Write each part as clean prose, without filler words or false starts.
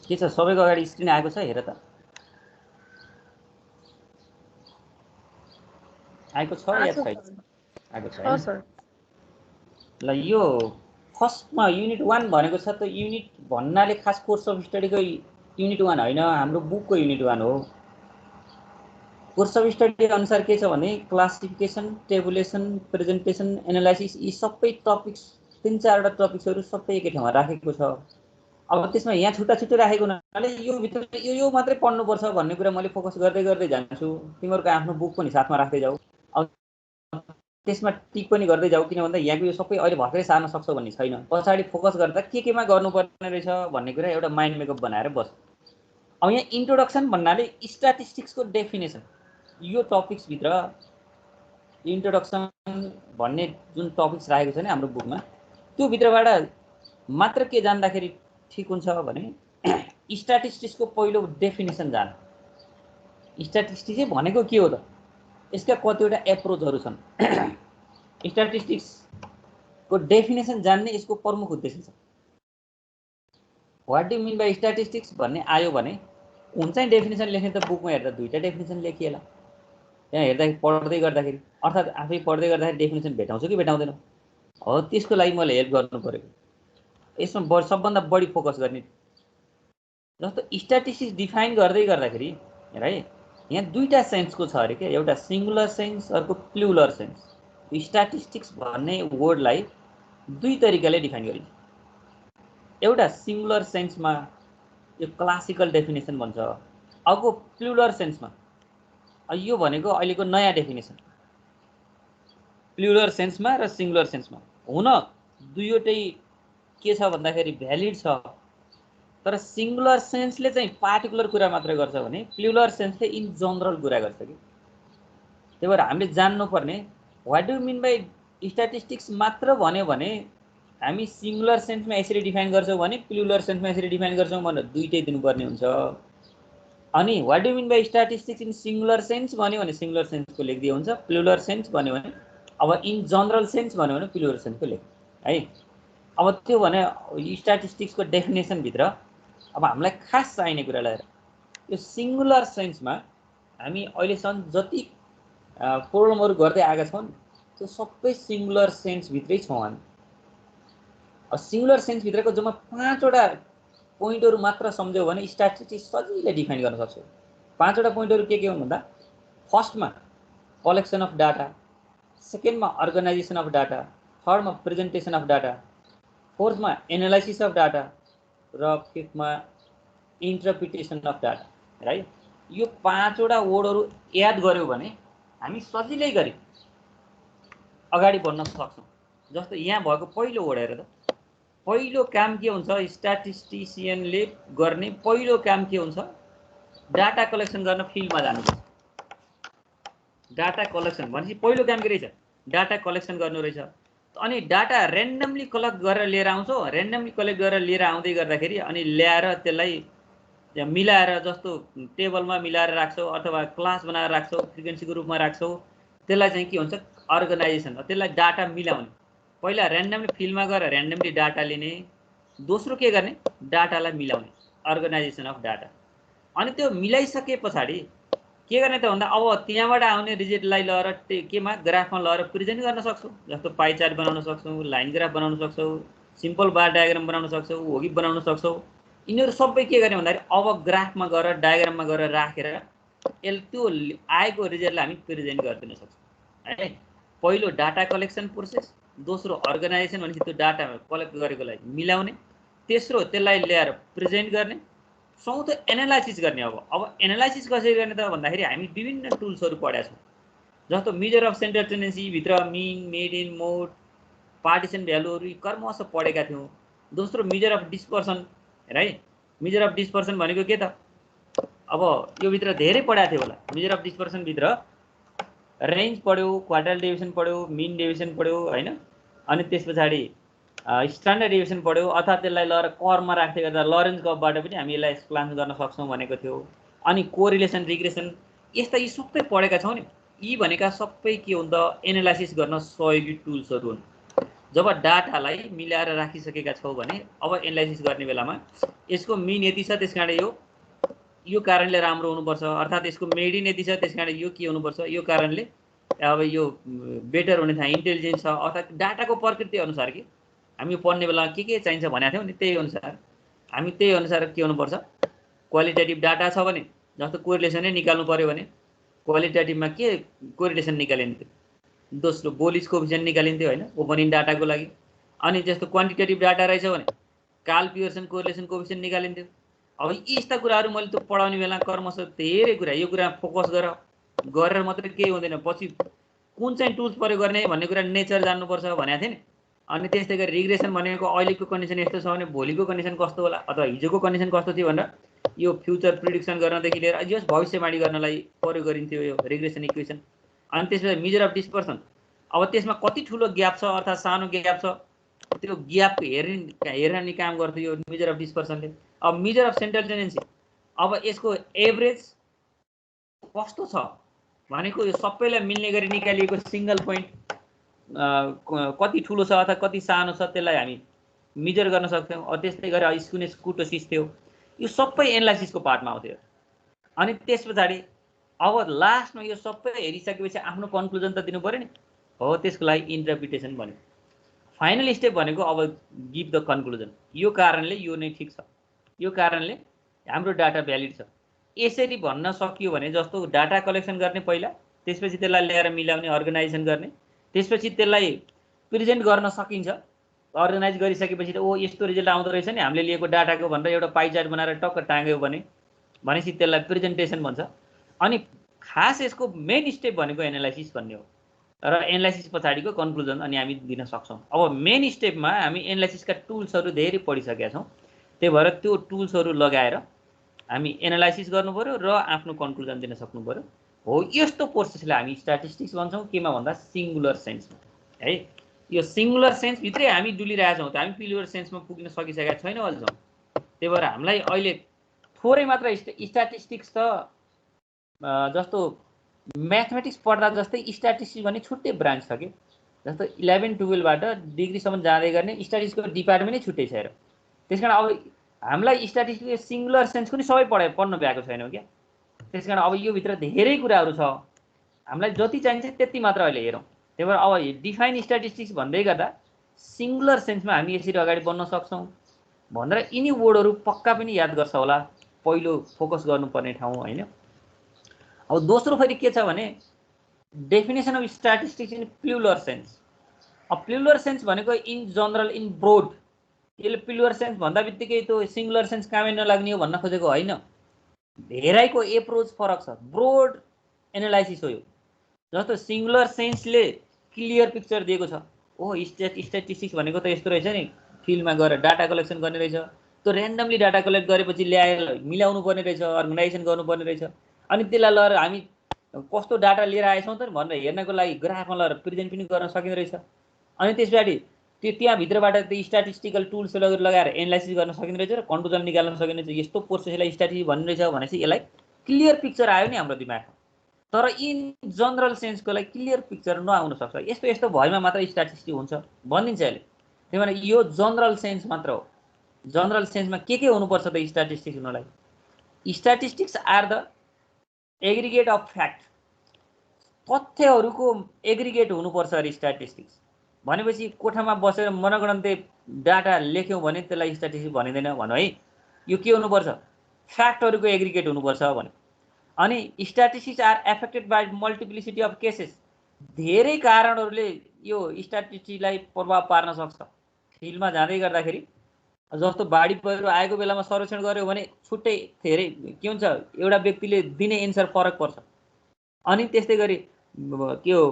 के छ सबैको अगाडि स्क्रिन आएको छ हेर त आएको छ या छैन आएको छ हैन ल यो फर्स्टमा युनिट 1 भनेको छ त युनिट भन्नाले खास कोर्स अफ स्टडीको युनिट 1 हैन हाम्रो बुकको युनिट 1 हो कोर्स अफ स्टडी अनुसार के छ भने क्लासिफिकेसन टेबुलेसन प्रेजेन्टेसन एनालाइसिस यी सबै टपिक्स 3-4 वटा टपिक्सहरु सबै एकै ठाउँमा राखेको छ अब त्यसमा यहाँ छुट्टा छुट्टै राखेको हुनाले यो भित्र यो मात्रै पढ्नु पर्छ भन्ने कुरा मैले फोकस गर्दै जान्छु तिमीहरुको आफ्नो बुक पनि साथमा राख्दै जाऊ अब त्यसमा टिक पनि गर्दै जाऊ किन भन्दा यहाँको यो सबै अहिले भर्खरै सार्न सक्छौ भन्ने छैन पछाडी फोकस गर्दा केमा गर्नुपर्ने रहेछ भन्ने कुरा एउटा माइन्ड मेकअप बनाएर बस अब यहाँ इन्ट्रोडक्सन भन्नाले स्ट्याटिस्टिक्सको डेफिनेसन यो टपिक्स भित्र इन्ट्रोडक्सन भन्ने जुन टपिक्स राखेको छ नि हाम्रो बुकमा त्यो भित्रबाट मात्र के जान्दाखेरि ठीक हुन्छ भने स्ट्याटिस्टिक्सको पहिलो डेफिनेसन जान स्ट्याटिस्टिक्स भनेको के हो त यसका कतिवटा एप्रोचहरु छन् स्ट्याटिस्टिक्सको डेफिनेसन जान्ने यसको प्रमुख उद्देश्य छ what do mean by statistics भन्ने आयो भने कुन चाहिँ डेफिनेसन लेख्ने त बुकमा हेर्दा दुईटा डेफिनेसन लेखिएला त्यहाँ हेर्दा पढ्दै गर्दाखेरि अर्थात आफै पढ्दै गर्दाखेरि डेफिनेसन भेटाउँछ कि भेटाउँदैन हो त्यसको लागि मैले हेल्प गर्नु पर्यो यसमा सबभन्दा बढी फोकस गर्ने जस्तो स्ट्याटिस्टिक्स डिफाइन गर्दै गर्दाखेरि हेर है यहाँ दुईटा सेन्सको छ अरे के एउटा सिंगुलर सेन्स अर्को प्लुरल सेन्स स्ट्याटिस्टिक्स भन्ने वर्डलाई दुई तरिकाले डिफाइन गरिन्छ एउटा सिंगुलर सेन्समा यो क्लासिकल डेफिनेसन भन्छ अर्को प्लुरल सेन्समा यो भनेको अहिलेको नयाँ डेफिनेसन प्लुरल सेन्समा र सिंगुलर सेन्समा हुन दुईवटै के छ भन्दाखेरि भ्यालिड छ तर सिंगुलर सेन्सले चाहिँ पार्टिकुलर कुरा मात्र गर्छ भने प्लुरल सेन्सले इन जनरल कुरा गर्छ कि त्यही भएर हामीले जान्नु पर्ने what do mean by statistics मात्र भन्यो भने हामी सिंगुलर सेन्समा यसरी डिफाइन गर्छौं भने प्लुरल सेन्समा यसरी डिफाइन गर्छौं भनेर दुईटै दिनुपर्ने हुन्छ अनि what do mean by statistics in singular sense भन्यो भने सिंगुलर सेन्सको लेख्दिए हुन्छ प्लुरल सेन्स भन्यो भने अब इन जनरल सेन्स भन्यो भने प्लुरल सेन्सको लेख है अब त्यो भने स्ट्याटिस्टिक्सको डेफिनेसन भित्र अब हामीलाई खास चाहिने कुरालाई यो सिंगुलर सेन्समा हामी अहिलेसम्म जति प्रोब्लमहरु गर्दै आएका छौं त्यो सबै सिंगुलर सेन्स भित्रै छौं हामी अब सिंगुलर सेन्स भित्रको जम्मा 5 वटा पोइन्टहरु मात्र सम्झ्यौ भने स्ट्याटिस्टिक्स सजिलै डिफाइन गर्न सक्छौ 5 वटा पोइन्टहरु के हुन् भन्दा फर्स्टमा कलेक्सन अफ डाटा सेकेन्डमा अर्गनाइजेसन अफ डाटा थर्डमा प्रेजेन्टेसन अफ डाटा फोर्थमा एनालाइसिस अफ डाटा र फिफ्थमा इन्टरप्रिटेसन अफ डाटा राइट यो 5 वटा वर्डहरु याद गर्यौ भने हामी सजिलै गरी अगाडि बढ्न सक्छौं जस्तो यहाँ भएको पहिलो वर्ड हेर त पहिलो काम के हुन्छ स्ट्याटिस्टिशियनले गर्ने पहिलो काम के हुन्छ डाटा कलेक्सन गर्न फिल्डमा जानुपर्छ डाटा कलेक्सन भनेपछि पहिलो काम के रहेछ डाटा कलेक्सन गर्नु रहेछ अनि डाटा र्यान्डमली कलेक्ट गरेर लिएर आउँछौ र्यान्डमली कलेक्ट गरेर लिएर आउँदै गर्दाखेरि अनि ल्याएर त्यसलाई मिलाएर जस्तो टेबलमा मिलाएर राख्छौ अथवा क्लास बनाएर राख्छौ फ्रिक्वेन्सीको रूपमा राख्छौ त्यसलाई चाहिँ के हुन्छ अर्गनाइजेसन त्यसलाई डाटा मिलाउने पहिला र्यान्डमली फिल्डमा गएर र्यान्डमली डाटा लिने दोस्रो के गर्ने डाटालाई मिलाउने अर्गनाइजेसन अफ डाटा अनि त्यो मिलाइसके पछाडी के गर्ने त भन्दा अब त्यहाँबाट आउने रिजल्टलाई लएर केमा ग्राफमा लएर प्रेजेन्ट गर्न सक्छौ जस्तो पाइ चार्ट बनाउन सक्छौ लाइन ग्राफ बनाउन सक्छौ सिम्पल बार डायग्राम बनाउन सक्छौ होगी बनाउन सक्छौ यिनीहरु सबै के गर्ने भन्दाखेरि अब ग्राफमा गएर डायग्राममा गएर राखेर त्यो आएको रिजल्टलाई हामी प्रेजेन्ट गर्न सक्छौं है पहिलो डाटा कलेक्सन प्रोसेस दोस्रो अर्गनाइजेसन भनेपछि त्यो डाटा कलेक्ट गरेकोलाई मिलाउने तेस्रो त्यसलाई ल्याएर प्रेजेन्ट गर्ने चौथो एनालाइसिस गर्ने अब एनालाइसिस कसरी गर्ने त भन्दाखेरि हामी विभिन्न टुल्सहरु पढेका छौं जस्तो मेजर अफ सेन्ट्रल टेन्डेन्सी भित्र मिन मेडियन मोड पार्टिसन भ्यालुहरु कर्मश पढेका थियौ दोस्रो मेजर अफ डिस्पर्सन है मेजर अफ डिस्पर्सन भनेको के त अब यो भित्र धेरै पढाएको थियो होला मेजर अफ डिस्पर्सन भित्र रेन्ज पढ्यौ क्वार्टाइल डेभिएसन पढ्यौ मिन डेभिएसन पढ्यौ हैन अनि त्यसपछि स्ट्यान्डर्ड डेभिएसन पढ्यौ अथवा त्यसलाई लएर कर्ममा राख्दै गर्दा लरेन्ज कर्वबाट पनि हामी यसलाई एक्सप्लेन गर्न सक्छौं भनेको थियो अनि कोरिलेसन रिग्रेसन यस्ता यी सबै पढेका छौं नि यी भनेका सबै के हुन् त एनालाइसिस गर्न सहयोगी टुल्सहरु हुन् जब डाटालाई मिलाएर राखिसकेका छौँ भने अब एनालाइसिस गर्ने बेलामा यसको मिन यति छ त्यस कारण यो कारणले राम्रो हुनुपर्छ, अर्थात् यसको मेडिन यति छ त्यस कारण यो के हुनुपर्छ, यो कारणले अब यो बेटर हुने ठाउँ इन्टेलिजेन्स छ, अर्थात् डाटाको प्रकृति अनुसार कि हामी पढ्ने बेलामा के चाहिन्छ भनेको थियौँ नि त्यही अनुसार हामी त्यही अनुसार के हुनुपर्छ, क्वालिटेटिभ डाटा छ भने जस्तो कोरिलेसनै निकाल्नु पर्यो भने क्वालिटेटिभमा के कोरिलेसन निकालिन्थ्यो, दोस्रो बोलिज कोफिसिएन्ट निकालिन्थ्यो होइन ओपनिङ डाटाको लागि। अनि जस्तो क्वान्टिटेटिभ डाटा रहेछ भने काल पियर्सन कोरिलेसन कोफिसिएन्ट निकालिन्थ्यो। अब यस्ता कुराहरू मैले त्यो पढाउने बेला कर्मश धेरै कुरा यो कुरा फोकस गरेर मात्रै केही हुँदैन, पछि कुन चाहिँ टुल्स प्रयोग गर्ने भन्ने कुरा नेचर जान्नुपर्छ भनेको थिएँ नि। अनि त्यस्तै गरी रिग्रेसन भनेको अहिलेको कन्डिसन यस्तो छ भने भोलिको कन्डिसन कस्तो होला अथवा हिजोको कन्डिसन कस्तो थियो भनेर यो फ्युचर प्रिडिक्सन गर्नदेखि लिएर जस भविष्यवाणी गर्नलाई प्रयोग गरिन्थ्यो यो रिग्रेसन इक्वेसन। अनि त्यसपछि मेजर अफ डिस्पर्सन, अब त्यसमा कति ठुलो ग्याप छ अर्थात् सानो ग्याप छ त्यो ग्यापको हेर्ने काम गर्थ्यो यो मेजर अफ डिस्पर्सनले। अब मेजर अफ सेन्ट्रल टेन्डेन्सी, अब यसको एभरेज कस्तो छ भनेको यो सबैलाई मिल्ने गरी निकालिएको सिंगल पोइन्ट कति ठुलो छ अथवा कति सानो छ त्यसलाई हामी मेजर गर्न सक्थ्यौँ। त्यस्तै गरी स्कुनेस कुटोसिस थियो, यो सबै एनालाइसिसको पार्टमा आउँथ्यो। अनि त्यस पछाडि अब लास्टमा यो सबै हेरिसकेपछि आफ्नो कन्क्लुजन त दिनु पऱ्यो नि, हो त्यसको लागि इन्टरप्रिटेसन भन्यो। फाइनल स्टेप भनेको अब गिभ द कन्क्लुजन, यो कारणले यो नै ठिक छ, यो कारणले हाम्रो डाटा भ्यालिड छ, यसरी भन्न सकियो भने जस्तो डाटा कलेक्सन गर्ने पहिला, त्यसपछि त्यसलाई ल्याएर मिलाउने अर्गनाइजेसन गर्ने, त्यसपछि त्यसलाई प्रेजेन्ट गर्न सकिन्छ। अर्गनाइज गरिसकेपछि त ओ यस्तो रिजल्ट आउँदो रहेछ नि हामीले लिएको डाटाको भनेर एउटा पाइ चार्ट बनाएर टक्क टाँग्यो भनेपछि त्यसलाई प्रेजेन्टेसन भन्छ। अनि खास यसको मेन स्टेप भनेको एनालाइसिस भन्ने हो र एनालाइसिस पछाडिको कन्क्लुजन अनि हामी दिन सक्छौँ। अब मेन स्टेपमा हामी एनालाइसिसका टुल्सहरू धेरै पढिसकेका छौँ, त्यही भएर त्यो टुल्सहरू लगाएर हामी एनालाइसिस गर्नु पऱ्यो र आफ्नो कन्क्लुजन दिन सक्नु पऱ्यो। हो यस्तो प्रोसेसलाई हामी स्ट्याटिस्टिक्स भन्छौँ, केमा भन्दा सिङ्गुलर सेन्समा है। यो सिङ्गुलर सेन्सभित्रै हामी डुलिरहेका छौँ, त हामी प्युर सेन्समा पुग्न सकिसकेका छैनौँ अहिलेसम्म। त्यही भएर हामीलाई अहिले थोरै मात्र स्ट्याटिस्टिक्स त जस्तो म्याथमेटिक्स पढ्दा जस्तै स्ट्याटिस्टिक्स भन्ने छुट्टै ब्रान्च छ कि, जस्तो 11-12बाट डिग्रीसम्म जाँदै गर्ने स्ट्याटिस्टिक्सको डिपार्टमेन्टै छुट्टै छ हेर। त्यस कारण अब हामीलाई स्ट्याटिस्टिक्स सिङ्गुलर सेन्स पनि सबै पढ्नु भ्याएको छैनौँ क्या। त्यस कारण अब यो भित्र धेरै कुराहरू छ, हामीलाई जति चाहिन्छ त्यति मात्र अहिले हेरौँ। त्यही भएर अब डिफाइन स्ट्याटिस्टिक्स भन्दै गर्दा सिङ्गुलर सेन्समा हामी यसरी अगाडि बढ्न सक्छौँ भनेर यिनी वर्डहरू पक्का पनि याद गर्छ होला, पहिलो फोकस गर्नुपर्ने ठाउँ होइन। अब दोस्रो फेरि के छ भने definition of statistics in popular sense. अब प्युलर सेन्स भनेको इन जनरल इन ब्रोड, यसले प्युलर सेन्स भन्दा बित्तिकै त्यो सिङ्गुलर सेन्स कामै नलाग्ने हो भन्न खोजेको होइन, धेरैको एप्रोच फरक छ, ब्रोड एनालाइसिस हो यो। जस्तो सिङ्गुलर सेन्सले क्लियर पिक्चर दिएको छ, ओ स्ट्याटिस्टिक्स भनेको त यस्तो रहेछ नि, फिल्डमा गएर डाटा कलेक्सन गर्ने रहेछ, त्यो ऱ्यान्डमली डाटा कलेक्ट गरेपछि ल्याएर मिलाउनु पर्ने रहेछ, अर्गनाइजेसन गर्नुपर्ने रहेछ, अनि त्यसलाई लगेर हामी कस्तो डाटा लिएर आएछौँ त भनेर हेर्नको लागि ग्राफमा लगेर प्रेजेन्ट पनि गर्न सकिँदो रहेछ। अनि त्यस पछाडि त्यो त्यहाँभित्रबाट त्यो स्ट्याटिस्टिकल टुल्स लगाएर एनालाइसिस गर्न सकिँदो रहेछ र कन्क्लुजन निकाल्न सकिँदो रहेछ। यस्तो प्रोसेसलाई स्ट्याटिस्टिक्स भन्ने रहेछ भनेपछि यसलाई क्लियर पिक्चर आयो नि हाम्रो दिमागमा। तर इन जनरल सेन्सको लागि क्लियर पिक्चर नआउन सक्छ, यस्तो यस्तो भएमा मात्र स्ट्याटिस्टिक्स हुन्छ भनिदिन्छ यसले। त्यही भएर यो जनरल सेन्स मात्र हो। जनरल सेन्समा के हुनुपर्छ त स्ट्याटिस्टिक्स हुनलाई? Statistics are the aggregate of fact, तथ्यहरूको एग्रिगेट हुनुपर्छ अरे स्ट्याटिस्टिक्स भनेपछि कोठामा बसेर मनगणन्ते डाटा लेख्यौँ भने त्यसलाई स्ट्याटिस्टिक्स भनिँदैन भनौँ है। यो के हुनुपर्छ? फ्याक्टहरूको एग्रिगेट हुनुपर्छ भने। अनि statistics are affected by multiplicity of cases, धेरै कारणहरूले यो स्ट्याटिस्टिक्सलाई प्रभाव पार्न सक्छ। फिल्डमा जाँदै गर्दाखेरि जस्तो बाढी पहिरो आएको बेलामा सर्वेक्षण गर्यो भने छुट्टै धेरै के हुन्छ, एउटा व्यक्तिले दिने एन्सर फरक पर्छ। अनि त्यस्तै गरी के हो,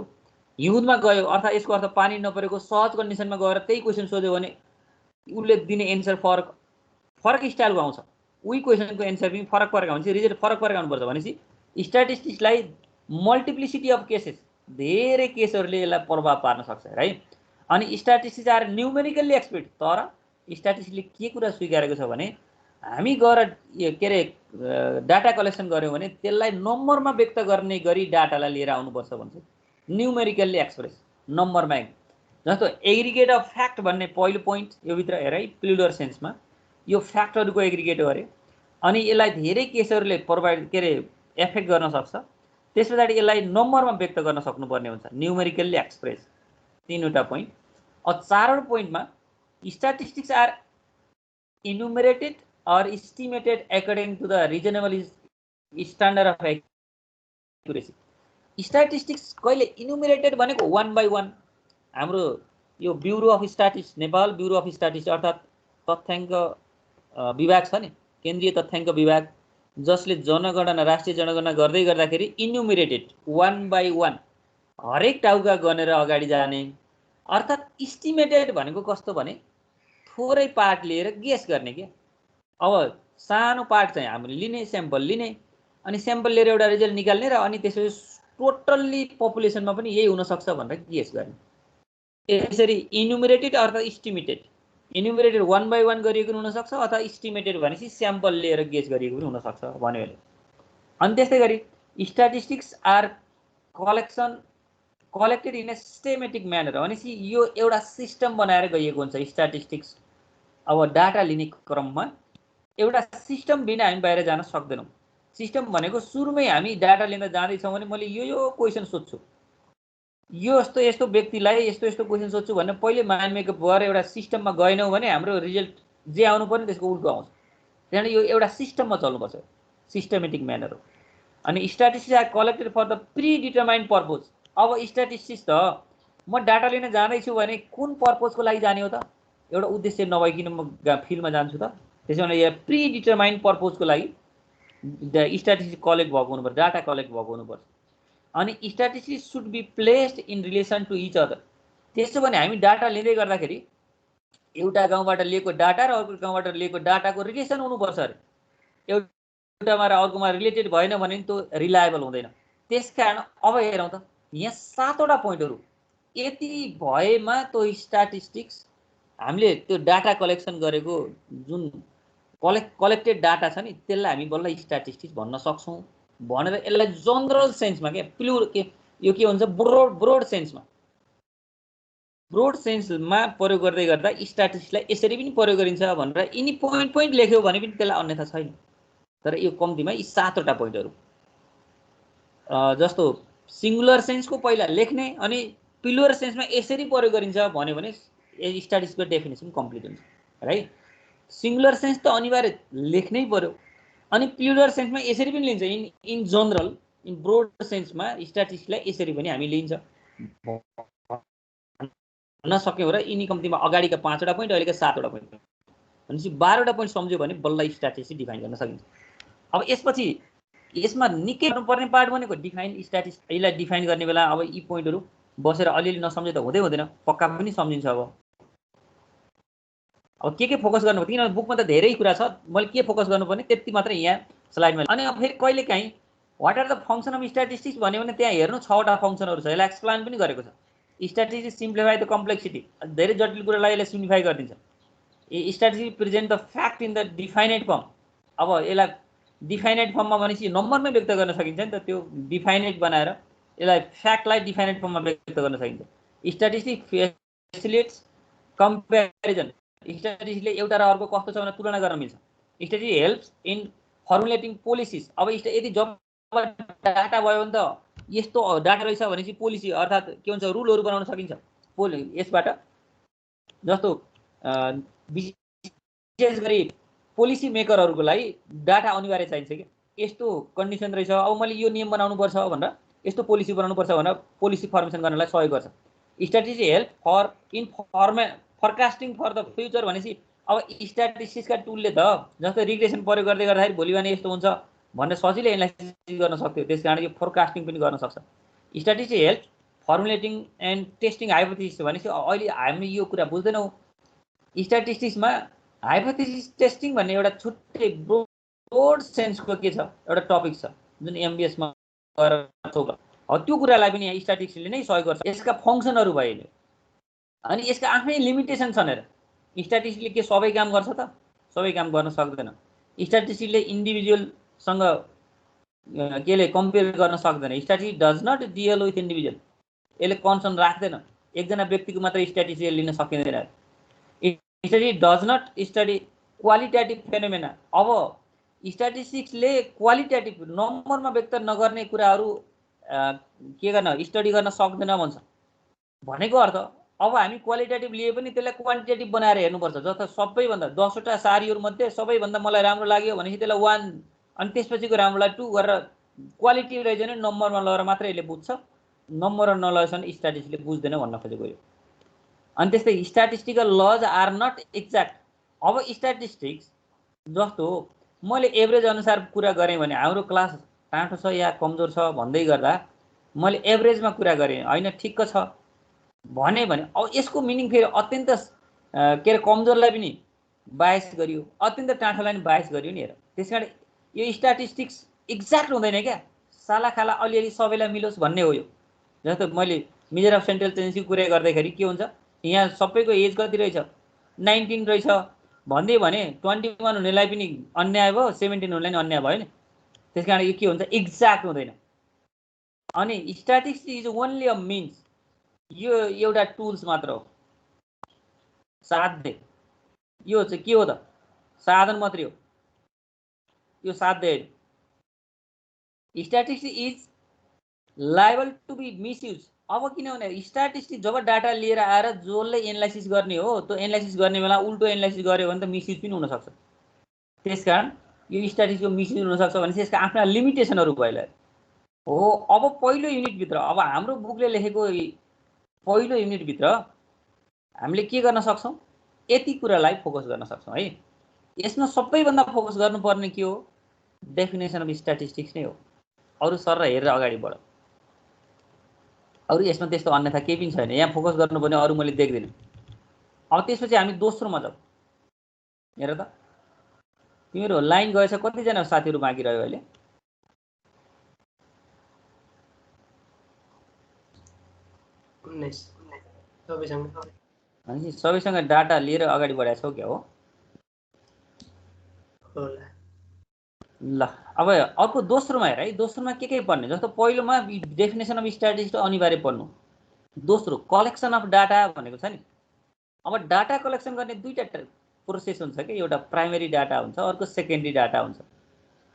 हिउँदमा गयो अर्थात् यसको अर्थ पानी नपरेको सहज कन्डिसनमा गएर त्यही क्वेसन सोध्यो भने उसले दिने एन्सर फरक स्टाइलको आउँछ, उही क्वेसनको एन्सर पनि फरक आउँछ, रिजल्ट फरक आउनुपर्छ। भनेपछि स्ट्याटिस्टिक्सलाई मल्टिप्लिसिटी अफ केसेस, धेरै केसहरूले यसलाई प्रभाव पार्न सक्छ है। अनि स्ट्याटिस्टिक्स आर न्युमेरिकल्ली एक्सपेक्ट, तर स्ट्याटिस्टिक्सले के कुरा स्वीकारेको छ भने हामी गएर के अरे डाटा कलेक्सन गऱ्यौँ भने त्यसलाई नम्बरमा व्यक्त गर्ने गरी डाटालाई लिएर आउनुपर्छ भन्छ, न्युमेरिकल्ली एक्सप्रेस नम्बरमा। जस्तो एग्रिगेट अफ फ्याक्ट भन्ने पहिलो पोइन्ट यो भित्र हेर है, प्लुरल सेन्समा यो फ्याक्टहरूको एग्रिगेट हो अरे, अनि यसलाई धेरै केसहरूले प्रोभाइड के अरे एफेक्ट गर्न सक्छ। त्यस पछाडि यसलाई नम्बरमा व्यक्त गर्न सक्नुपर्ने हुन्छ, न्युमेरिकल्ली एक्सप्रेस। तीनवटा पोइन्ट। चारवटा पोइन्टमा statistics are enumerated or estimated according to the reasonable standard of accuracy. Statistics कहिले इनुमेरेटेड भनेको 1 by 1, हाम्रो यो bureau of statistics, Nepal bureau of statistics अर्थात् तथ्याङ्क विभाग छ नि, केन्द्रीय तथ्याङ्क विभाग, जसले जनगणना राष्ट्रिय जनगणना गर्दै गर्दाखेरि इन्युमिरेटेड 1 by 1 हरेक टाउका गनेर अगाडि जाने। अर्थात् इस्टिमेटेड भनेको कस्तो भने थोरै पार्ट लिएर गेस गर्ने के। अब सानो पार्ट चाहिँ हामीले लिने, स्याम्पल लिने, अनि स्याम्पल लिएर एउटा रिजल्ट निकाल्ने र अनि त्यसपछि टोटल्ली पपुलेसनमा पनि यही हुनसक्छ भनेर गेस गर्ने। यसरी इन्युमरेटेड अर्थात् इस्टिमेटेड, इन्युमरेटेड 1 by 1 गरिएको पनि हुनसक्छ, अथवा इस्टिमेटेड भनेपछि स्याम्पल लिएर गेस गरिएको पनि हुनसक्छ भन्यो भने। अनि त्यस्तै गरी statistics are collected in a systematic manner भनेपछि यो एउटा सिस्टम बनाएर गइएको हुन्छ स्ट्याटिस्टिक्स। अब डाटा लिने क्रममा एउटा सिस्टम बिना हामी बाहिर जान सक्दैनौँ। सिस्टम भनेको सुरुमै हामी डाटा लिन जाँदैछौँ भने मैले यो क्वेसन सोध्छु, यो यस्तो यस्तो व्यक्तिलाई यस्तो यस्तो क्वेसन सोध्छु भने पहिले माइन्ड मेकअप भएर एउटा सिस्टममा गएनौँ भने हाम्रो रिजल्ट जे आउनु पर्ने त्यसको उल्टो आउँछ। त्यहाँदेखि यो एउटा सिस्टममा चल्नुपर्छ, सिस्टमेटिक म्यानर हो। अनि statistics are collected for the predetermined purpose. अब स्ट्याटिस्टिक्स त म डाटा लिन जाँदैछु भने कुन पर्पजको लागि जाने हो त, एउटा उद्देश्य नभइकन म फिल्डमा जान्छु त, त्यसो भने यहाँ प्री डिटरमाइन्ड पर्पजको लागि स्ट्याटिस्टिक्स कलेक्ट भएको हुनुपर्छ, डाटा कलेक्ट भएको हुनुपर्छ। अनि statistics should be placed in relation to each other. त्यसो भने हामी डाटा लिँदै गर्दाखेरि एउटा गाउँबाट लिएको डाटा र अर्को गाउँबाट लिएको डाटाको रिलेसन हुनुपर्छ अरे। एउटामा र अर्कोमा रिलेटेड भएन भने त्यो रिलायबल हुँदैन। त्यसकारण अब हेरौँ त, यहाँ 7वटा पोइन्टहरू यति भएमा त्यो स्ट्याटिस्टिक्स हामीले त्यो डाटा कलेक्सन गरेको जुन कलेक्टेड डाटा छ नि त्यसलाई हामी बल्ल स्ट्याटिस्टिक्स भन्न सक्छौँ भनेर यसलाई जनरल सेन्समा के यो के हुन्छ ब्रोड सेन्समा प्रयोग गर्दै गर्दा स्ट्याटिस्टिक्सलाई यसरी पनि प्रयोग गरिन्छ भनेर यिनी पोइन्ट लेख्यो भने पनि त्यसलाई अन्यथा छैन। तर यो कम्तीमा यी 7वटा पोइन्टहरू जस्तो सिङ्गुलर सेन्सको पहिला लेख्ने अनि प्लुरल सेन्समा यसरी प्रयोग गरिन्छ भन्यो भने स्ट्याटिस्टिक्सको डेफिनेसन कम्प्लिट हुन्छ राइट। सिङ्गुलर सेन्स त अनिवार्य लेख्नै पर्यो, अनि प्लुरल सेन्समा यसरी पनि लिन्छ, इन जनरल इन ब्रोड सेन्समा स्ट्याटिस्टिक्सलाई यसरी पनि हामी लिन्छ भन्न सक्यौँ र यिनी कम्तीमा अगाडिका 5वटा पोइन्ट अहिलेका 7वटा पोइन्ट भनेपछि 12वटा पोइन्ट सम्झ्यो भने बल्ल स्ट्याटिस्टिक्स डिफाइन गर्न सकिन्छ। अब यसपछि यसमा निकै गर्नुपर्ने पार्ट भनेको डिफाइन स्ट्याटिस्टिक्स। यसलाई डिफाइन गर्ने बेला अब यी पोइन्टहरू बसेर अलिअलि नसम्झे त हुँदैन, पक्का पनि सम्झिन्छ। अब के फोकस गर्नु पर्छ किनभने बुकमा त धेरै कुरा छ, मैले के फोकस गर्नुपर्ने त्यति मात्रै यहाँ स्लाइडमा। अनि अब फेरि कहिलेकाहीँ what are the function of statistics भन्यो भने त्यहाँ हेर्नु 6वटा फङ्सनहरू छ, यसलाई एक्सप्लेन पनि गरेको छ। स्ट्याटिस्टिक्स सिम्प्लिफाई द कम्प्लेक्सिटी, धेरै जटिल कुरालाई यसले सिम्प्लिफाई गरिदिन्छ। Statistics present the fact in the definite form. अब यसलाई डिफाइनेट फर्ममा भनेपछि नम्बरमै व्यक्त गर्न सकिन्छ नि त, त्यो डिफाइनेट बनाएर यसलाई फ्याक्टलाई डिफाइनेट फर्ममा व्यक्त गर्न सकिन्छ। स्ट्याटिस्टिक्स फेसिलिटेट्स कम्पेरिजन, स्ट्याटिस्टिक्सले एउटा र अर्को कस्तो छ भनेर तुलना गर्न मिल्छ। Statistics helps in formulating policies. अब यदि जब डाटा भयो भने त यस्तो डाटा रहेछ भनेपछि पोलिसी अर्थात् के भन्छ रुलहरू बनाउन सकिन्छ यसबाट। जस्तो विशेष गरी पोलिसी मेकरहरूको लागि डाटा अनिवार्य चाहिन्छ कि यस्तो कन्डिसन रहेछ, अब मैले यो नियम बनाउनुपर्छ भनेर यस्तो पोलिसी बनाउनुपर्छ भनेर पोलिसी फर्मेसन गर्नलाई सहयोग गर्छ। Statistics help for in forecasting for the future भनेपछि अब स्ट्याटिस्टिक्सका टुलले त जस्तो रिग्रेसन प्रयोग गर्दै गर्दाखेरि भोलि भने यस्तो हुन्छ भनेर सजिलै एनालाइसिस गर्न सक्थ्यो, त्यस कारण यो फोरकास्टिङ पनि गर्न सक्छ। Statistics help formulating and testing hypothesis भनेपछि अहिले हामी यो कुरा बुझ्दैनौँ। स्ट्याटिस्टिक्समा हाइपोथेसिस टेस्टिङ भन्ने एउटा छुट्टै ब्रोड सेन्सको के छ एउटा टपिक छ जुन एमबिएसमा गएर त्यो कुरालाई पनि यहाँ स्ट्याटिस्टिक्सले नै सहयोग गर्छ। यसका फङ्सनहरू भए अनि यसका आफ्नै लिमिटेसन छन्। स्ट्याटिस्टिक्सले के सबै काम गर्छ त? सबै काम गर्न सक्दैन। स्ट्याटिस्टिक्सले इन्डिभिजुअलसँग केले कम्पेयर गर्न सक्दैन। Statistics does not deal with individual, यसले कन्सर्न राख्दैन एकजना व्यक्तिको मात्र स्ट्याटिस्टिक्स लिन सकिँदैन। Study does not study qualitative phenomena. अब स्ट्याटिस्टिक्सले क्वालिटेटिभ नम्बरमा व्यक्त नगर्ने कुराहरू के गर्न स्टडी गर्न सक्दैन भन्छ। भनेको अर्थ अब हामी क्वालिटेटिभ लिए पनि त्यसलाई क्वान्टिटेटिभ बनाएर हेर्नुपर्छ। जस्तो सबैभन्दा 10 वटा सारीहरूमध्ये सबैभन्दा मलाई राम्रो लाग्यो भनेपछि त्यसलाई 1 अनि त्यसपछिको राम्रोलाई 2 गरेर क्वालिटी रहेछ भने नम्बरमा लगाएर मात्रै यसले बुझ्छ, नम्बरमा नलगाएसम्म स्ट्याटिस्टिक्सले बुझ्दैन भन्न खोजेको यो। अनि त्यस्तै statistical laws are not exact. अब स्ट्याटिस्टिक्स जस्तो मैले एभरेज अनुसार कुरा गरेँ भने हाम्रो क्लास टाँटो छ या कमजोर छ भन्दै गर्दा मैले एभरेजमा कुरा गरेँ होइन ठिक्क छ भने अब यसको मिनिङ फेरि अत्यन्त के अरे कमजोरलाई पनि बायस गरियो, अत्यन्त टाँठोलाई पनि बायस गरियो नि। हेर त्यसकारण यो स्ट्याटिस्टिक्स एक्ज्याक्ट हुँदैन क्या, सालाखाला अलिअलि सबैलाई मिलोस् भन्ने हो यो। जस्तो मैले मेजर अफ सेन्ट्रल टेन्डेन्सीको कुरा गर्दाखेरि के हुन्छ, यहाँ सबैको एज कति रहेछ 19 रहेछ भन्दै भने 21 हुनेलाई पनि अन्याय भयो, 17 हुनेलाई पनि अन्याय भयो नि। त्यसकारण यो के हुन्छ एक्ज्याक्ट हुँदैन। अनि statistics is only a means, यो एउटा टुल्स मात्र हो, साध्य। यो चाहिँ के हो त, साधन मात्रै हो, यो साध्य होइन। Statistics is liable to be misuse. अब किनभने स्ट्याटिस्टिक्स जब डाटा लिएर आएर जसले एनालाइसिस गर्ने हो त्यो एनालाइसिस गर्ने बेला उल्टो एनालाइसिस गर्यो भने त मिसयुज पनि हुनसक्छ। त्यसकारण यो स्ट्याटिस्टिक्सको मिसयुज हुनसक्छ भने त्यसका आफ्ना लिमिटेसनहरू भइरहेको हो। अब पहिलो युनिटभित्र अब हाम्रो बुकले लेखेको पहिलो युनिटभित्र हामीले के गर्न सक्छौँ, यति कुरालाई फोकस गर्न सक्छौँ है। यसमा सबैभन्दा फोकस गर्नुपर्ने के हो, डेफिनेसन अफ स्ट्याटिस्टिक्स नै हो। अरू सर हेरेर अगाडि बढ, अरू यसमा त्यस्तो अन्यथा केही पनि छैन। यहाँ फोकस गर्नुपर्ने अरू मैले देख्दिनँ। अब त्यसपछि हामी दोस्रोमा जाउँ। हेर त तिमीहरू लाइन गएछ, कतिजना साथीहरू बाँकी रह्यो अहिले? सबैसँग डाटा लिएर अगाडि बढाएको छौ क्या हो? ल अब अर्को दोस्रोमा हेर है, दोस्रोमा के पढ्ने? जस्तो पहिलोमा डेफिनेसन अफ स्ट्याटिस्टिक्स अनिवार्य पढ्नु। दोस्रो कलेक्सन अफ डाटा भनेको छ नि। अब डाटा कलेक्सन गर्ने दुईटा प्रोसेस हुन्छ कि, एउटा प्राइमेरी डाटा हुन्छ, अर्को सेकेन्डरी डाटा हुन्छ।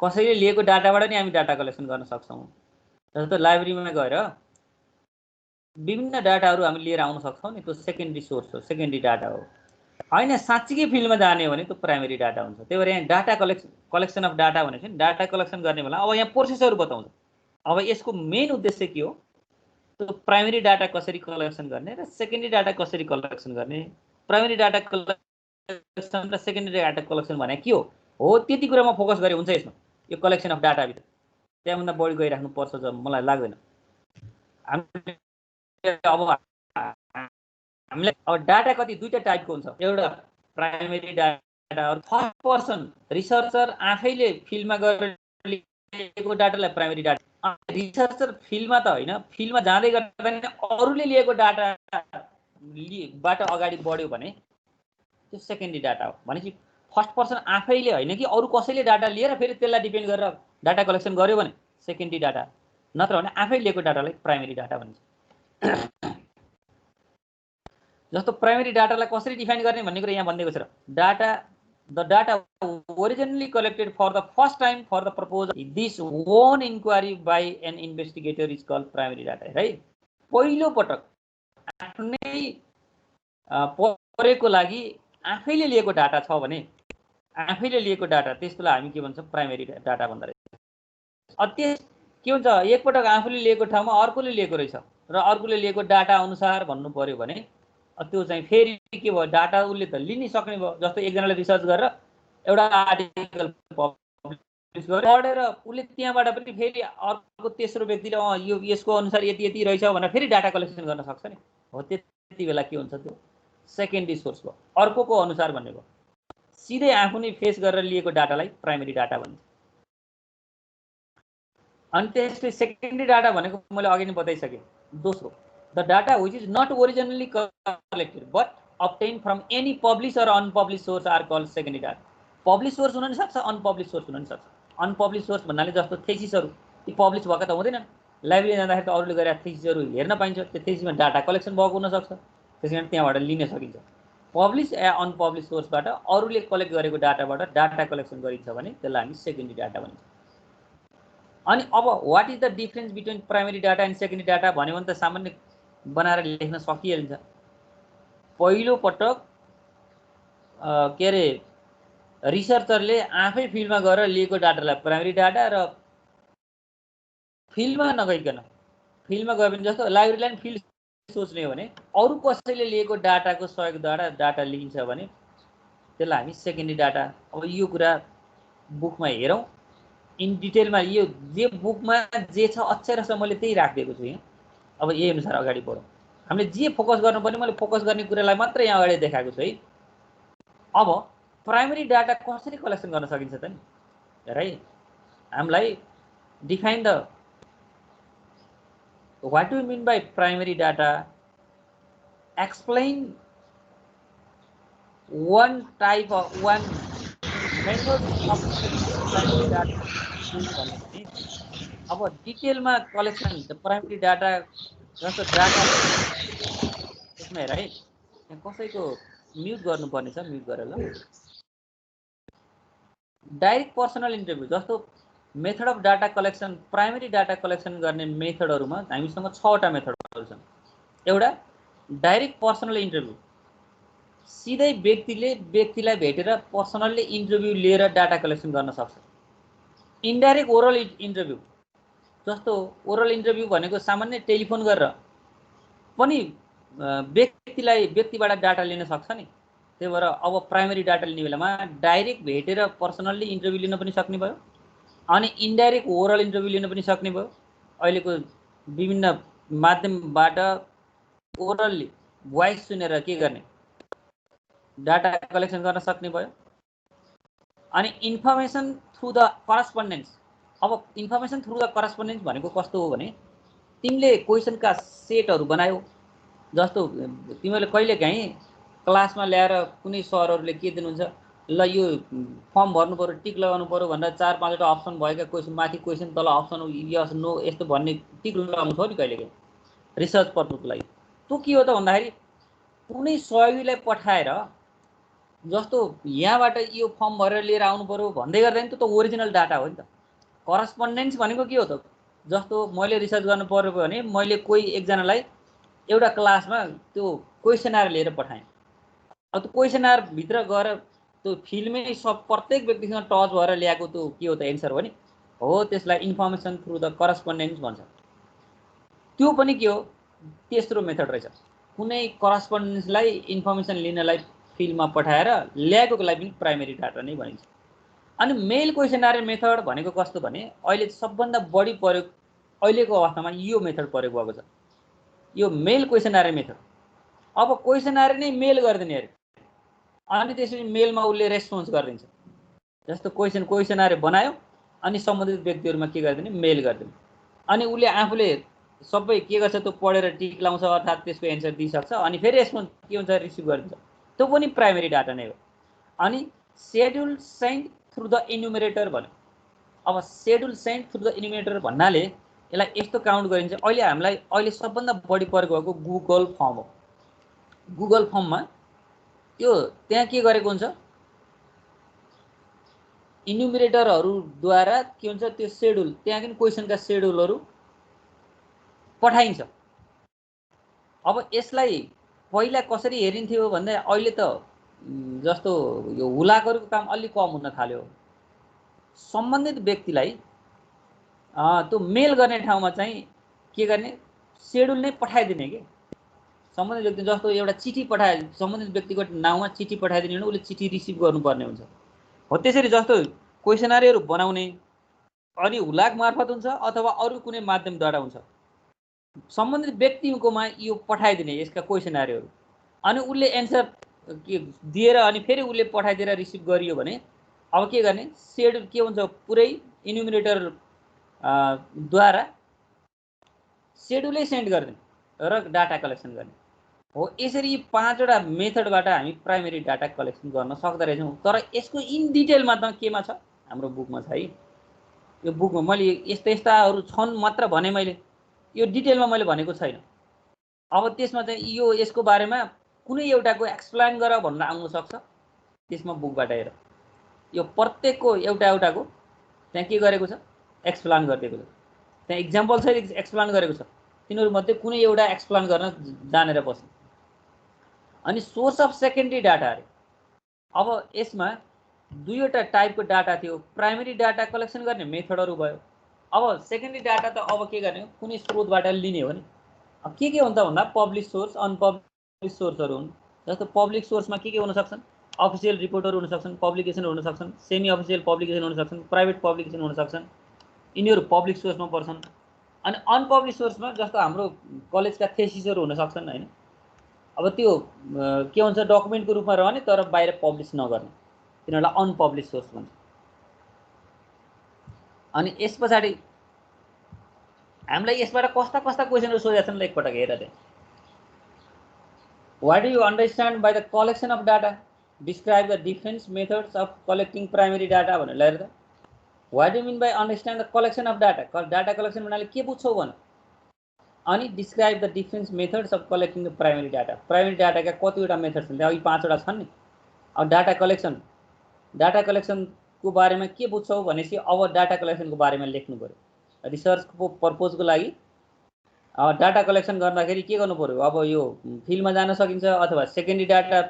कसैले लिएको डाटाबाट नि हामी डाटा कलेक्सन गर्न सक्छौँ। जस्तो लाइब्रेरीमा गएर विभिन्न डाटाहरू हामी लिएर आउन सक्छौँ नि, त्यो सेकेन्डरी सोर्स हो, सेकेन्डरी डाटा हो। होइन साँच्चीकै फिल्डमा जाने हो भने त्यो प्राइमेरी डाटा हुन्छ। त्यही भएर यहाँ डाटा कलेक्सन अफ डाटा भनेको छ नि, डाटा कलेक्सन गर्ने बेला अब यहाँ प्रोसेसहरू बताउँछ। अब यसको मेन उद्देश्य के हो, त्यो प्राइमेरी डाटा कसरी कलेक्सन गर्ने र सेकेन्डरी डाटा कसरी कलेक्सन गर्ने। प्राइमेरी डाटा कलेक्सन र सेकेन्डरी डाटा कलेक्सन भने के हो त्यति कुरामा फोकस गरे हुन्छ यसमा, यो कलेक्सन अफ डाटाभित्र। त्यहाँभन्दा बढी गइराख्नु पर्छ जब मलाई लाग्दैन। अब हामीलाई अब डाटा कति दुईटा टाइपको हुन्छ, एउटा primary data, first person researcher आफैले फिल्डमा गएर लिएको डाटालाई प्राइमेरी डाटा। रिसर्चर फिल्डमा त होइन, फिल्डमा जाँदै गर्दा अरूले लिएको डाटाबाट अगाडि बढ्यो भने त्यो सेकेन्डरी डाटा हो। भनेपछि फर्स्ट पर्सन आफैले होइन कि अरू कसैले डाटा लिएर फेरि त्यसलाई डिपेन्ड गरेर डाटा कलेक्सन गर्यो भने सेकेन्डरी डाटा, नत्र भने आफै लिएको डाटालाई प्राइमेरी डाटा भन्छ। जस्तो प्राइमेरी डाटालाई कसरी डिफाइन गर्ने भन्ने कुरा यहाँ भनिदिएको छ। The data originally collected for the first time for the purpose this own inquiry by an investigator is called primary data है। पहिलो पटक आफ्नै परेको लागि आफैले लिएको डाटा छ भने, आफैले लिएको डाटा त्यसलाई हामी के भन्छ, प्राइमेरी डाटा भन्दो रहेछ। त्यस के हुन्छ, एकपटक आफूले लिएको ठाउँमा अर्कोले लिएको रहेछ र अर्कोले लिएको डाटा अनुसार भन्नु पर्यो भने त्यो चाहिँ फेरि के भयो, डाटा उसले त लिन सक्ने भयो। जस्तो एकजनाले रिसर्च गरेर एउटा आर्टिकल पब्लिस गर्यो, पढेर उसले त्यहाँबाट पनि फेरि अर्को तेस्रो व्यक्तिले यो यसको अनुसार यति यति रहेछ भनेर फेरि डाटा कलेक्सन गर्न सक्छ नि। हो त्यति बेला के हुन्छ, त्यो सेकेन्डरी सोर्स भयो, अर्कोको अनुसार भन्ने भयो। सिधै आफू नै फेस गरेर लिएको डाटालाई प्राइमेरी डाटा भन्छ। अनि त्यसपछि सेकेन्डरी डाटा भनेको मैले अघि नै बताइसकेँ। दोस्रो, the data which is not originally collected but obtained from any published or unpublished source are called secondary data. Publish source हुन नि सक्छ, अनपब्लिश सोर्स हुन नि सक्छ। अनपब्लिश सोर्स भन्नाले जस्तो थेसिसहरू ती पब्लिस भएका त हुँदैनन्, लाइब्रेरी जाँदाखेरि त अरूले गरेका थेसिसहरू हेर्न पाइन्छ, त्यो थेसिसमा डाटा कलेक्सन भएको हुनसक्छ, त्यस कारण त्यहाँबाट लिन सकिन्छ। पब्लिस या अनपब्लिस सोर्सबाट अरूले कलेक्ट गरेको डाटाबाट डाटा कलेक्सन गरिन्छ भने त्यसलाई हामी सेकेन्डरी डाटा भनिन्छ। अनि अब what is the difference between primary data and secondary data भन्यो भने त सामान्य बनाएर लेख्न सकिहाल्छ। पहिलो पटक के अरे रिसर्चरले आफै फिल्डमा गएर लिएको डाटालाई प्राइमेरी डाटा र फिल्डमा नगइकन फिल्डमा गयो भने जस्तो लाइब्रेरीलाई फिल्ड सोच्ने हो भने अरू कसैले लिएको डाटाको सहयोगद्वारा डाटा लिइन्छ भने त्यसलाई हामी सेकेन्डरी डाटा। अब यो कुरा बुकमा हेरौँ इन डिटेलमा, यो जे बुकमा जे छ अक्षरशः मैले त्यही राखिदिएको छु यहाँ। अब यही अनुसार अगाडि बढौँ। हामीले जे फोकस गर्नुपर्ने मैले फोकस गर्ने कुरालाई मात्र यहाँ अगाडि देखाएको छु है। अब प्राइमेरी डाटा कसरी कलेक्सन गर्न सकिन्छ त नि, हेर है। हामीलाई define the what do you mean by primary data, explain one type of one method of primary data। अब डिटेलमा कलेक्सन प्राइमेरी डाटा जस्तो डाटा त्यसमा हेर है, कसैको म्युट गर्नुपर्ने छ, म्युट गरेर ल। डाइरेक्ट पर्सनल इन्टरभ्यू जस्तो method of data collection, primary data collection गर्ने मेथडहरूमा हामीसँग 6वटा मेथडहरू छन्। एउटा डाइरेक्ट पर्सनल इन्टरभ्यू, सिधै व्यक्तिलाई भेटेर पर्सनल्ली इन्टरभ्यू लिएर डाटा कलेक्सन गर्न सक्छ। इन्डाइरेक्ट ओरल इन्टरभ्यू जस्तो ओरल इन्टरभ्यू भनेको सामान्य टेलिफोन गरेर पनि व्यक्तिबाट डाटा लिन सक्छ नि। त्यही भएर अब प्राइमेरी डाटा लिने बेलामा डाइरेक्ट भेटेर पर्सनल्ली इन्टरभ्यू लिन पनि सक्ने भयो, अनि इन्डाइरेक्ट ओरल इन्टरभ्यू लिन पनि सक्ने भयो। अहिलेको विभिन्न माध्यमबाट ओरल्ली भोइस सुनेर के गर्ने डाटा कलेक्सन गर्न सक्ने भयो। अनि इन्फर्मेसन थ्रु द करस्पोन्डेन्स, अब इन्फर्मेसन थ्रु द करस्पोन्डेन्स भनेको कस्तो हो भने तिमीले क्वेसनका सेटहरू बनायौ। जस्तो तिमीले कहिलेकाहीँ क्लासमा ल्याएर कुनै सरहरूले के दिनुहुन्छ, ल यो फर्म भर्नु पऱ्यो, टिक लगाउनु पऱ्यो भनेर 4-5वटा अप्सन भएका क्वेसन, माथि क्वेसन तल अप्सन यस नो यस्तो भन्ने टिक लगाउनु छ नि कहिलेकाहीँ रिसर्च पर्पजको लागि। त्यो के हो त भन्दाखेरि कुनै सहयोगीलाई पठाएर जस्तो यहाँबाट यो फर्म भरेर लिएर आउनु पऱ्यो भन्दै गर्दा नि त ओरिजिनल डाटा हो नि त। करस्पोन्डेन्स भनेको के हो त, जस्तो मैले रिसर्च गर्नु पर्यो भने मैले कोही एकजनालाई एउटा क्लासमा त्यो क्वेसनआर लिएर पठाएँ। अब त्यो क्वेसनआर भित्र गएर त्यो फिल्डमै सब प्रत्येक व्यक्तिसँग टच भएर ल्याएको त्यो के हो त एन्सर हो नि, हो त्यसलाई इन्फर्मेसन थ्रु द करस्पोन्डेन्स भन्छ। त्यो पनि के हो, तेस्रो मेथड रहेछ। कुनै करस्पोन्डेन्सलाई इन्फर्मेसन लिनलाई फिल्डमा पठाएर ल्याएकोको लागि पनि प्राइमेरी डाटा नै भनिन्छ। अनि मेल क्वेसनआर मेथड भनेको कस्तो भने अहिले सबभन्दा बढी प्रयोग अहिलेको अवस्थामा यो मेथड प्रयोग भएको छ, यो मेल क्वेसनआर मेथड। अब क्वेसनआर नै मेल गरिदिने अरे, अनि त्यसपछि मेलमा उसले रेस्पोन्स गरिदिन्छ। जस्तो क्वेसनआर बनायो अनि सम्बन्धित व्यक्तिहरूमा के गरिदिने, मेल गरिदिने, अनि उसले आफूले सबै के गर्छ त्यो पढेर टिक लाउँछ, अर्थात् त्यसको एन्सर दिइसक्छ, अनि फेरि रेस्पोन्स के हुन्छ रिसिभ गरिदिन्छ। त्यो पनि प्राइमेरी डाटा नै हो। अनि सेड्युल सेन्ड थ्रु द इन्युमरेटर भन्यो। अब सेड्युल सेन्ड थ्रु द इन्युमरेटर भन्नाले यसलाई यस्तो काउन्ट गरिन्छ, अहिले हामीलाई अहिले सबभन्दा बढी प्रयोग भएको गुगल फर्म हो। गुगल फर्ममा त्यो त्यहाँ के गरेको हुन्छ, इन्युमरेटरहरूद्वारा के हुन्छ त्यो सेड्युल, त्यहाँ पनि क्वेसनका सेड्युलहरू पठाइन्छ। अब यसलाई पहिला कसरी हेरिन्थ्यो भन्दा अहिले त जस्तो यो हुलाकहरूको काम अलि कम हुन थाल्यो। सम्बन्धित व्यक्तिलाई त्यो मेल गर्ने ठाउँमा चाहिँ के गर्ने, सेड्युल नै पठाइदिने के सम्बन्धित व्यक्ति। जस्तो एउटा चिठी पठाए, सम्बन्धित व्यक्तिको नाउँमा चिठी पठाइदिने भने उसले चिठी रिसिभ गर्नुपर्ने हुन्छ। हो त्यसरी जस्तो क्वेसनआरहरू बनाउने अनि हुलाक मार्फत हुन्छ अथवा अरू कुनै माध्यमद्वारा हुन्छ। सम्बन्धित व्यक्तिकोमा यो पठाइदिने यसका क्वेसनआरहरू, अनि उसले एन्सर के दिएर अनि फेरि उसले पठाइदिएर रिसिभ गरियो भने अब के गर्ने, सेड्युल के हुन्छ, पुरै इन्युमरेटर द्वारा सेड्युलै सेन्ड गरिदिने र डाटा कलेक्सन गर्ने हो। यसरी यी 5वटा मेथडबाट हामी प्राइमेरी डाटा कलेक्सन गर्न सक्दो रहेछौँ। तर यसको इन डिटेलमा त केमा छ, हाम्रो बुकमा छ है। यो बुकमा मैले यस्ता यस्ताहरू छन् मात्र भने मैले, यो डिटेलमा मैले भनेको छैन। अब त्यसमा चाहिँ यो यसको बारेमा कुनै एउटाको एक्सप्लेन गर भन्न आउन सक्छ, त्यसमा बुकबाट हेर यो प्रत्येकको एउटाको त्यहाँ के गरेको छ, एक्सप्लेन गरिदिएको छ, त्यहाँ इक्जाम्पल सहित एक्सप्लेन गरेको छ। तिनीहरू मध्ये कुनै एउटा एक्सप्लेन गर्न जानेर बस्नु। अनि सोर्स अफ सेकेन्डरी डाटा अरे, अब यसमा दुईवटा टाइपको डाटा थियो। प्राइमेरी डाटा कलेक्सन गर्ने मेथडहरू भयो। अब सेकेन्डरी डाटा त अब के गर्ने, कुनै स्रोतबाट लिने हो नि। अब के हुन् त भन्दा पब्लिक सोर्स, अनपब्लिक सोर्सहरू हुन्। जस्तो पब्लिक सोर्समा के हुन सक्छन्, अफिसियल रिपोर्टहरू हुन सक्छन्, पब्लिकेसनहरू हुन सक्छन्, सेमी अफिसियल पब्लिकेसन हुन सक्छन्, प्राइभेट पब्लिकेसन हुन सक्छन्, यिनीहरू पब्लिक सोर्समा पर्छन्। अनि अनपब्लिक सोर्समा जस्तो हाम्रो कलेजका थेसिसहरू हुन सक्छन् हैन। अब त्यो के हुन्छ, डकुमेन्टको रूपमा रहने तर बाहिर पब्लिस नगर्ने, तिनीहरूलाई अनपब्लिक सोर्स भन्छ। अनि यस पछाडि हामीलाई यसबाट कस्ता कस्ता क्वेसनहरू सोधेका छन् ल एकपटक हेर त। What do you understand by the collection of data, describe the different methods of collecting primary data भनेर हेर त। What do mean by understand the collection of data, data collection भन्नाले के बुझ्छौ भन। अनि describe the different methods of collecting the primary data, primary डाटाका कतिवटा मेथड छन्, त्यहाँ अघि 5वटा छन् नि। अब डाटा कलेक्सनको बारेमा के बुझ्छौ भनेपछि अब डाटा कलेक्सनको बारेमा लेख्नु पर्यो। रिसर्चको पर्पजको लागि डाटा कलेक्सन गर्दाखेरि के गर्नु पर्यो, अब यो फिल्डमा जान सकिन्छ अथवा सेकेन्डरी डाटा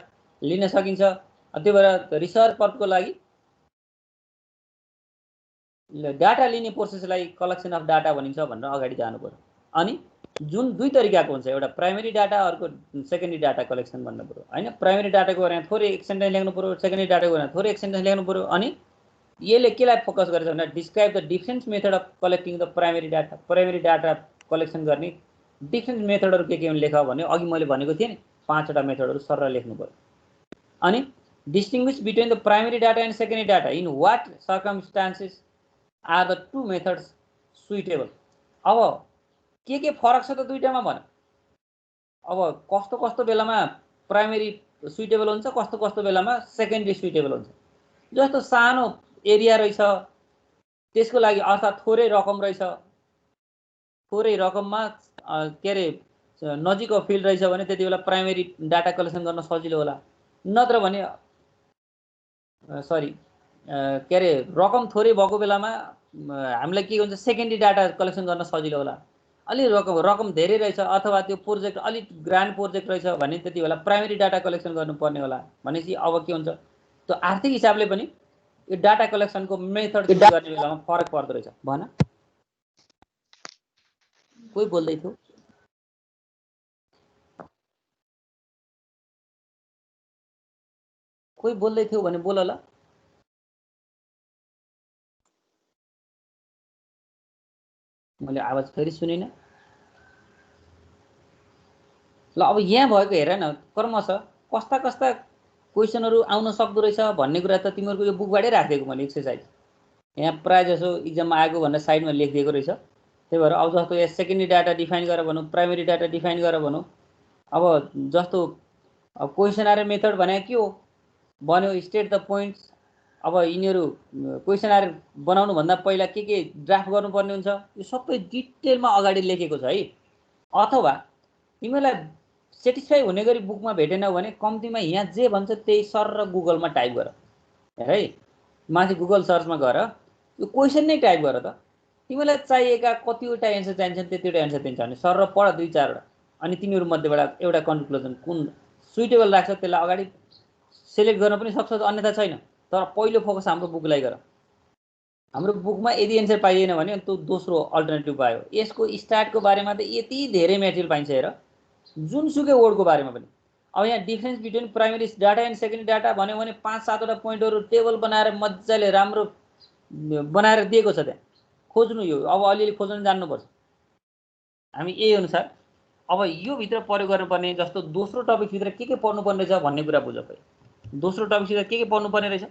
लिन सकिन्छ। त्यही भएर रिसर्च पर्पजको लागि डाटा लिने प्रोसेसलाई कलेक्सन अफ डाटा भनिन्छ भनेर अगाडि जानु पर्यो। अनि जुन दुई तरिकाको हुन्छ, एउटा प्राइमेरी डाटा, अर्को सेकेन्डरी डाटा कलेक्सन भन्नु पर्यो हैन। प्राइमेरी डाटाको बारेमा थोरै एक सेन्टेन्स लेख्नु पर्यो, सेकेन्डरी डाटाको बारेमा थोरै एक सेन्टेन्स लेख्नु पर्यो। अनि यसले केलाई फोकस गरेछ भने describe the different method of collecting the primary data, primary data collection गर्ने डिफरेन्ट मेथडहरू के लेख भने अघि मैले भनेको थिएँ नि 5वटा मेथडहरू सरर लेख्नु पर्यो। अनि distinguish between the primary data and secondary data, in what circumstances are the two methods suitable. अब के फरक छ त दुईटामा भन। अब कस्तो कस्तो बेलामा प्राइमेरी सुइटेबल हुन्छ, कस्तो कस्तो बेलामा सेकेन्डरी सुइटेबल हुन्छ। जस्तो सानो एरिया रहेछ त्यसको लागि, अर्थात् थोरै रकम रहेछ, थोरै रकममा के अरे नजिकको फिल्ड रहेछ भने त्यति बेला प्राइमेरी डाटा कलेक्सन गर्न सजिलो होला। नत्र भने के अरे रकम थोरै भएको बेलामा हामीलाई के हुन्छ, सेकेन्डरी डाटा कलेक्सन गर्न सजिलो होला। अलि रकम धेरै रहेछ अथवा त्यो प्रोजेक्ट अलिक ग्रान्ड प्रोजेक्ट रहेछ भने त्यति बेला प्राइमेरी डाटा कलेक्सन गर्नुपर्ने होला। भनेपछि अब के हुन्छ, त्यो आर्थिक हिसाबले पनि यो डाटा कलेक्सनको मेथड गर्ने बेलामा फरक पर्दो रहेछ। भन, कोही बोल्दै थियो? कोही बोल्दै थियो भने बोल ल। मैले आवाज फेरि सुनिनँ ल। अब यहाँ भएको हेर न, कर्म छ कस्ता कस्ता क्वेसनहरू आउन सक्दो रहेछ भन्ने कुरा त तिमीहरूको यो बुकबाटै राखिदिएको मैले एक्सर्साइज। यहाँ प्रायः जसो इक्जाममा आएको भनेर साइडमा लेखिदिएको रहेछ। त्यही भएर अब जस्तो यहाँ सेकेन्डरी डाटा डिफाइन गरेर भनौँ, प्राइमेरी डाटा डिफाइन गरेर भनौँ। अब जस्तो क्वेसनर मेथड भने के हो भन्यो, स्टेट द पोइन्ट्स। अब यिनीहरू क्वेसनर बनाउनुभन्दा पहिला के ड्राफ्ट गर्नुपर्ने हुन्छ, यो सबै डिटेलमा अगाडि लेखेको छ है। अथवा तिमीलाई सेटिस्फाई हुने गरी बुकमा भेटेन भने कम्तीमा यहाँ जे भन्छ त्यही सर र गुगलमा टाइप गर है। माथि गुगल सर्चमा गएर यो क्वेसन नै टाइप गर त। तिमीलाई चाहिएका कतिवटा एन्सर चाहिन्छन् त्यतिवटा एन्सर दिन्छ भने सर र पढ 2-4वटा। अनि तिमीहरू मध्येबाट एउटा कन्क्लुजन कुन सुइटेबल लाग्छ त्यसलाई अगाडि सेलेक्ट गर्न पनि सक्छौ, अन्यथा छैन। तर पहिलो फोकस हाम्रो बुकलाई गर। हाम्रो बुकमा यदि एन्सर पाइएन भने त्यो दोस्रो अल्टरनेटिभ पायो। यसको स्टार्टको बारेमा त यति धेरै मेटेरियल पाइन्छ हेर, जुनसुकै वर्डको बारेमा पनि। अब यहाँ difference between primary data and secondary data भन्यो भने 5-7वटा पोइन्टहरू टेबल बनाएर मजाले राम्रो बनाएर दिएको छ। त्यहाँ खोज्नु, यो अब अलिअलि खोज्न जान्नुपर्छ हामी यही अनुसार। अब यो भित्र प्रयोग गर्नुपर्ने जस्तो दोस्रो टपिकभित्र के पढ्नुपर्ने रहेछ भन्ने कुरा बुझ। दोस्रो टपिकभित्र के पढ्नुपर्ने रहेछ,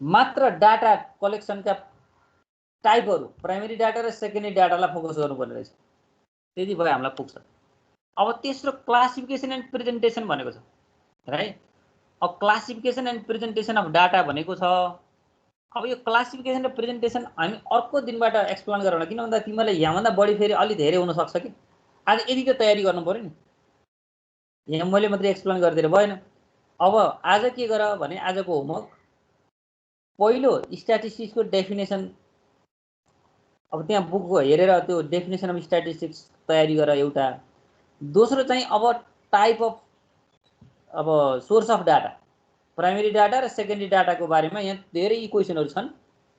मात्र डाटा कलेक्सनका टाइपहरू प्राइमेरी डाटा र सेकेन्डरी डाटालाई फोकस गर्नुपर्ने रहेछ। त्यति भयो हामीलाई पुग्छ। अब तेस्रो क्लासिफिकेसन एन्ड प्रेजेन्टेसन भनेको छ है। अब classification and presentation of data भनेको छ। अब यो क्लासिफिकेसन र प्रेजेन्टेसन हामी अर्को दिनबाट एक्सप्लेन गरौँ, किन भन्दा तिमीलाई यहाँभन्दा बढी फेरि अलि धेरै हुनसक्छ कि आज यदि त तयारी गर्नु पऱ्यो नि, यहाँ मैले मात्रै एक्सप्लेन गरिदिएर भएन। अब आज के गर भने आजको होमवर्क पहिलो स्ट्याटिस्टिक्सको डेफिनेसन, अब त्यहाँ बुक हेरेर त्यो डेफिनेसन अफ स्ट्याटिस्टिक्स तयारी गर एउटा। दोस्रो चाहिँ अब टाइप अफ अब source of data, primary data र सेकेन्डरी डाटाको बारेमा यहाँ धेरै इक्वेसनहरू छन्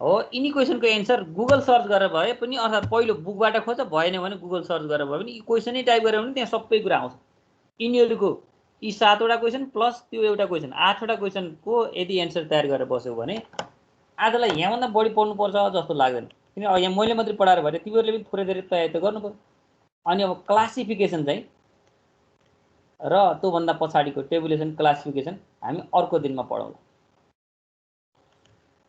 हो। यिनी क्वेसनको एन्सर गुगल सर्च गरेर भए पनि, अर्थात् पहिलो बुकबाट खोज, भएन भने गुगल सर्च गरेर भए पनि इक्वेसनै टाइप गरेर पनि त्यहाँ सबै कुरा आउँछ। यिनीहरूको यी 7वटा क्वेसन प्लस त्यो एउटा क्वेसन, 8वटा क्वेसनको यदि एन्सर तयार गरेर बस्यो भने आजलाई यहाँभन्दा बढी पढ्नुपर्छ जस्तो लाग्दैन, किन यहाँ मैले मात्रै पढाएर भएर तिमीहरूले पनि थोरै धेरै तयारी त गर्नु पर्यो। अनि अब क्लासिफिकेसन चाहिँ र त्योभन्दा पछाडिको टेबुलेसन क्लासिफिकेसन हामी अर्को दिनमा पढौँला।